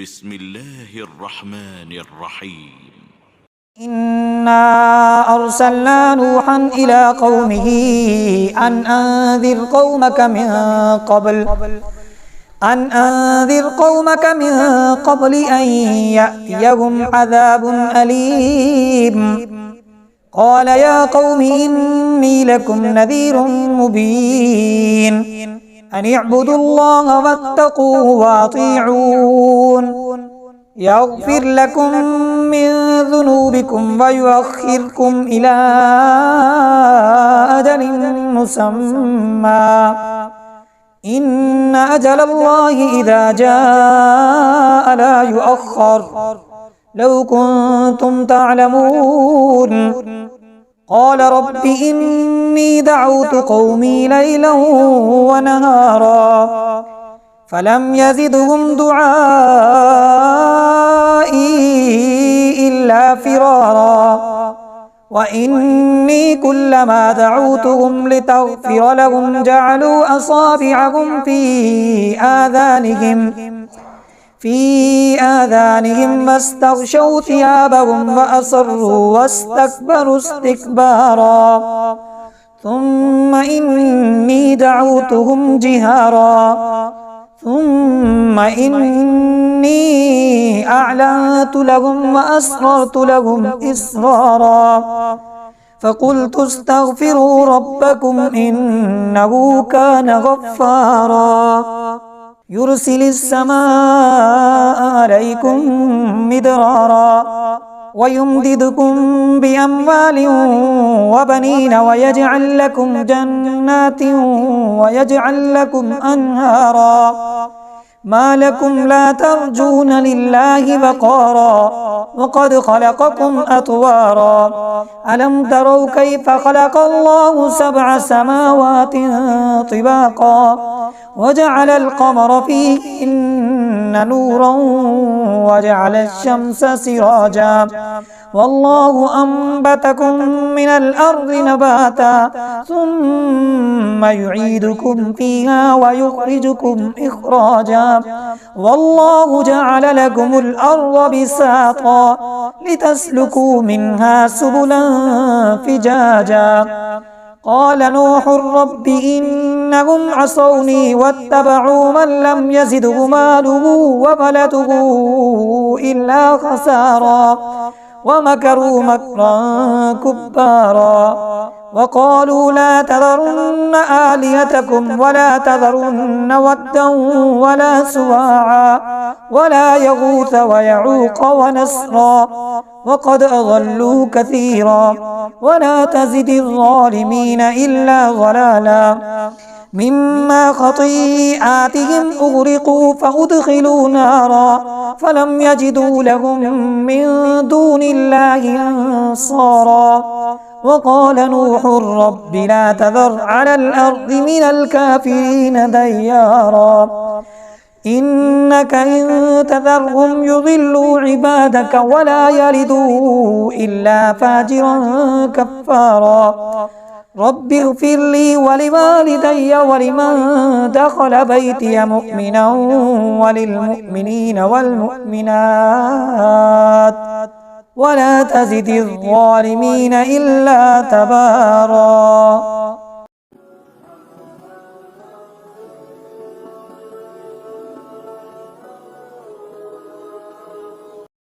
بسم الله الرحمن الرحيم. إنا أرسلنا نوحا إلى قومه أن أنذر قومك من قبل أن يأتيهم عذاب أليم. قال يا قوم إني لكم نذير مبين أن اعبدوا الله واتقوه وأطيعون يغفر لكم من ذنوبكم ويؤخركم إلى أجل مسمى إن أجل الله إذا جاء لا يؤخر لو كنتم تعلمون. قال رب إني دعوت قومي ليلا ونهارا فلم يزدهم دعائي إلا فرارا وإني كلما دعوتهم لتغفر لهم جعلوا أصابعهم في آذانهم واستغشوا ثيابهم وأصروا واستكبروا استكبارا ثم إني دعوتهم جهارا ثم إني أعلنت لهم وأسررت لهم إسرارا فقلت استغفروا ربكم إنه كان غفارا يرسل السماء عليكم مدرارا ويمددكم بأموال وبنين ويجعل لكم جنات ويجعل لكم أنهارا ما لكم لا ترجون لله وقارا وقد خلقكم أطوارا ألم تروا كيف خلق الله 7 سماوات طباقا وجعل القمر فيهن نورا وجعل الشمس سراجا والله أنبتكم من الأرض نباتا ثم يعيدكم فيها ويخرجكم إخراجا والله جعل لكم الأرض بساطا لتسلكوا منها سبلا فجاجا. قال نوح رب إنهم عصوني واتبعوا من لم يزده ماله وولده إلا خسارا ومكروا مكرا كبارا وقالوا لا تذرن آلهتكم ولا تذرن ودا ولا سواعا ولا يغوث ويعوق ونسرا وقد أضلوا كثيرا ولا تزد الظالمين إلا ضلالا مما خطيئاتهم أغرقوا فأدخلوا نارا فلم يجدوا لهم من دون الله أنصارا وقال نوح رب لا تذر على الأرض من الكافرين ديارا إنك إن تذرهم يضلوا عبادك ولا يلدوا إلا فاجرا كفارا رب اغفر لي ولوالدي ولمن دخل بيتي مؤمنا وللمؤمنين والمؤمنات ولا تزد الظالمين إلا تبارا.